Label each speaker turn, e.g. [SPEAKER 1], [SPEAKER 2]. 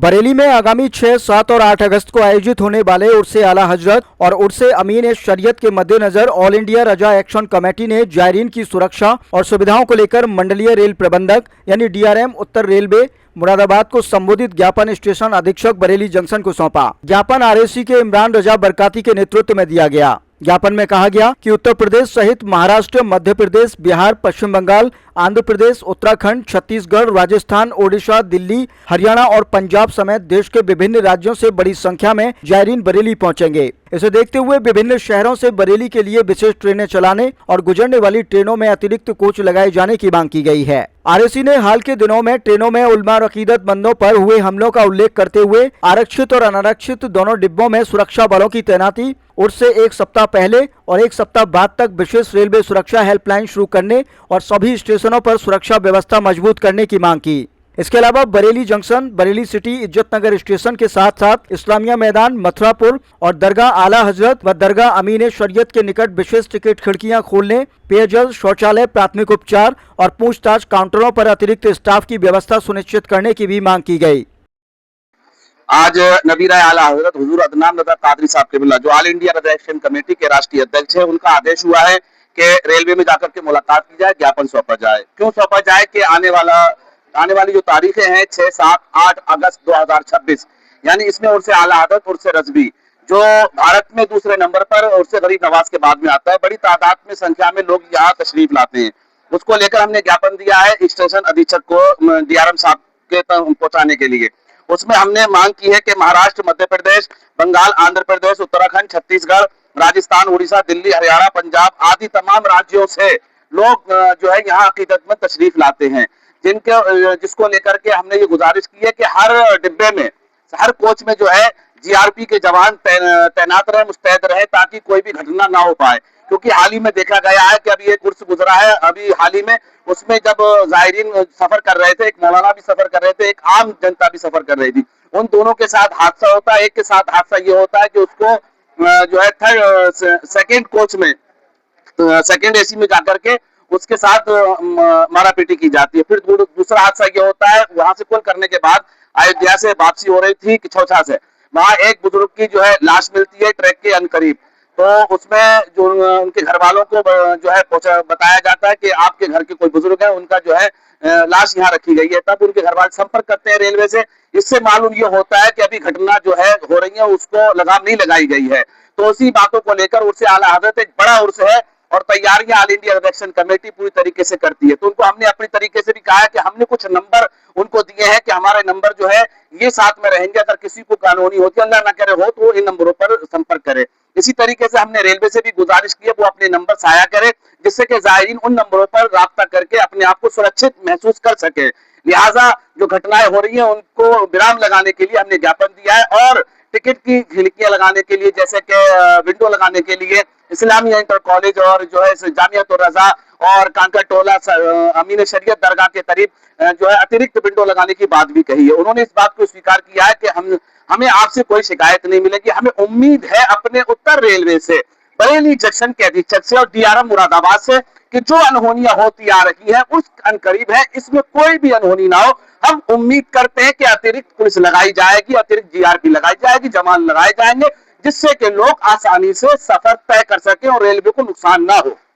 [SPEAKER 1] बरेली में आगामी 6, 7 और 8 अगस्त को आयोजित होने वाले उर्से आला हजरत और उर्से अमीन शरीयत के मद्देनजर ऑल इंडिया रजा एक्शन कमेटी ने जायरीन की सुरक्षा और सुविधाओं को लेकर मंडलीय रेल प्रबंधक यानी डीआरएम उत्तर रेलवे मुरादाबाद को संबोधित ज्ञापन स्टेशन अधीक्षक बरेली जंक्शन को सौंपा। ज्ञापन आरएसी के इमरान रजा बरकाती के नेतृत्व में दिया गया। ज्ञापन में कहा गया कि उत्तर प्रदेश सहित महाराष्ट्र, मध्य प्रदेश, बिहार, पश्चिम बंगाल, आंध्र प्रदेश, उत्तराखंड, छत्तीसगढ़, राजस्थान, ओडिशा, दिल्ली, हरियाणा और पंजाब समेत देश के विभिन्न राज्यों से बड़ी संख्या में जायरीन बरेली पहुंचेंगे। इसे देखते हुए विभिन्न शहरों से बरेली के लिए विशेष ट्रेनें चलाने और गुजरने वाली ट्रेनों में अतिरिक्त कोच लगाए जाने की मांग की गई है। आरएसी ने हाल के दिनों में ट्रेनों में उलमा और अकीदतमंदों पर हुए हमलों का उल्लेख करते हुए आरक्षित और अनारक्षित दोनों डिब्बों में सुरक्षा बलों की तैनाती उर्स से एक सप्ताह पहले और एक सप्ताह बाद तक विशेष रेलवे सुरक्षा हेल्पलाइन शुरू करने और सभी स्टेशनों पर सुरक्षा व्यवस्था मजबूत करने की मांग की। इसके अलावा Bareilly junction, Bareilly city, Izzatnagar station के साथ साथ इस्लामिया मैदान, मथुरापुर और दरगाह आला हजरत व दरगाह अमीन शरीयत के निकट विशेष टिकट खिड़कियां खोलने, पेयजल, शौचालय, प्राथमिक उपचार और पूछताछ काउंटरों पर अतिरिक्त स्टाफ की व्यवस्था सुनिश्चित करने की भी मांग की गई।
[SPEAKER 2] आज नबी राय आला हजरत हुजूर अदनान रजा कादरी साहब केबला जो ऑल इंडिया रजा एक्शन कमेटी के राष्ट्रीय अध्यक्ष है, उनका आदेश हुआ है कि रेलवे में जाकर के मुलाकात की जाए, ज्ञापन सौंपा जाए। क्यों सौंपा जाए कि आने वाली जो तारीखें हैं 6, 7, 8 अगस्त 2026 यानी इसमें उर्से आला हजरत, उर्से रजवी जो भारत में दूसरे नंबर पर उर्से गरीब नवाज के बाद में आता है, बड़ी तादाद में संख्या में लोग यहाँ तशरीफ लाते हैं। उसको लेकर हमने ज्ञापन दिया है स्टेशन अधीक्षक को डीआरएम साहब के पहुंचाने के लिए। उसमें हमने मांग की है कि महाराष्ट्र, मध्य प्रदेश, बंगाल, आंध्र प्रदेश, उत्तराखंड, छत्तीसगढ़, राजस्थान, उड़ीसा, दिल्ली, हरियाणा, पंजाब आदि तमाम राज्यों से लोग जो है यहाँ अकीदतमंद तशरीफ लाते हैं, जिसको लेकर के हमने ये गुजारिश की है कि हर डिब्बे में, हर कोच में जो है जीआरपी के जवान तैनात रहे, मुस्तैद रहे, ताकि कोई भी घटना ना हो पाए। क्योंकि हाल ही में देखा गया है कि अभी एक उर्स गुजरा है, अभी हाल ही में उसमें जब जायरीन सफर कर रहे थे, एक मौलाना भी सफर कर रहे थे, एक आम जनता भी सफर कर रही थी, उन दोनों के साथ हादसा होता है। एक के साथ हादसा ये होता है कि उसको जो है सेकंड कोच में, सेकंड एसी में जाकर के उसके साथ मारा पीटी की जाती है। फिर दूसरा हादसा ये होता है, वहां से कुल करने के बाद अयोध्या से वापसी हो रही थी किछौछा से, वहां एक बुजुर्ग की जो है लाश मिलती है ट्रैक के अनकरीब। तो उसमें जो उनके घर वालों को जो है बताया जाता है कि आपके घर के कोई बुजुर्ग है, उनका जो है लाश यहाँ रखी गई है। तब उनके घर वाले संपर्क करते हैं रेलवे से। इससे मालूम ये होता है कि अभी घटना जो है हो रही है उसको लगाम नहीं लगाई गई है। तो उसी बातों को लेकर उर्से आला हजरत एक बड़ा उर्स है और तैयारियां ऑल इंडिया एक्शन कमेटी पूरी तरीके से करती है। तो उनको हमने अपनी तरीके से भी कहा है कि हमने कुछ नंबर उनको दिए हैं कि हमारे नंबर जो है ये साथ में रहेंगे, अगर किसी को कानूनी होती अल्लाह ना करे हो तो इन नंबरों पर संपर्क करे। इसी तरीके से हमने रेलवे से भी गुजारिश की है वो अपने नंबर साया करे, जिससे कि जायरीन उन नंबरों पर राब्ता करके अपने आप को सुरक्षित महसूस कर सके। लिहाजा जो घटनाएं हो रही हैं उनको विराम लगाने के लिए हमने ज्ञापन दिया है और टिकट की खिड़कियां लगाने के लिए, जैसे कि विंडो लगाने के लिए इस्लामिया इंटर कॉलेज और जो है जामियातुर रजा और कांकर टोला अमीन शरीयत दरगाह के करीब जो है अतिरिक्त विंडो लगाने की बात भी कही है। उन्होंने इस बात को स्वीकार किया है कि हमें आपसे कोई शिकायत नहीं मिलेगी। हमें उम्मीद है अपने उत्तर रेलवे से, बरेली जंक्शन के अधीक्षक से और डीआरएम मुरादाबाद से कि जो अनहोनियां होती आ रही है उस अनकरीब है, इसमें कोई भी अनहोनी ना हो। हम उम्मीद करते हैं कि अतिरिक्त पुलिस लगाई जाएगी, अतिरिक्त जीआरपी लगाई जाएगी, जवान लगाए जाएंगे, जिससे कि लोग आसानी से सफर तय कर सकें और रेलवे को नुकसान ना हो।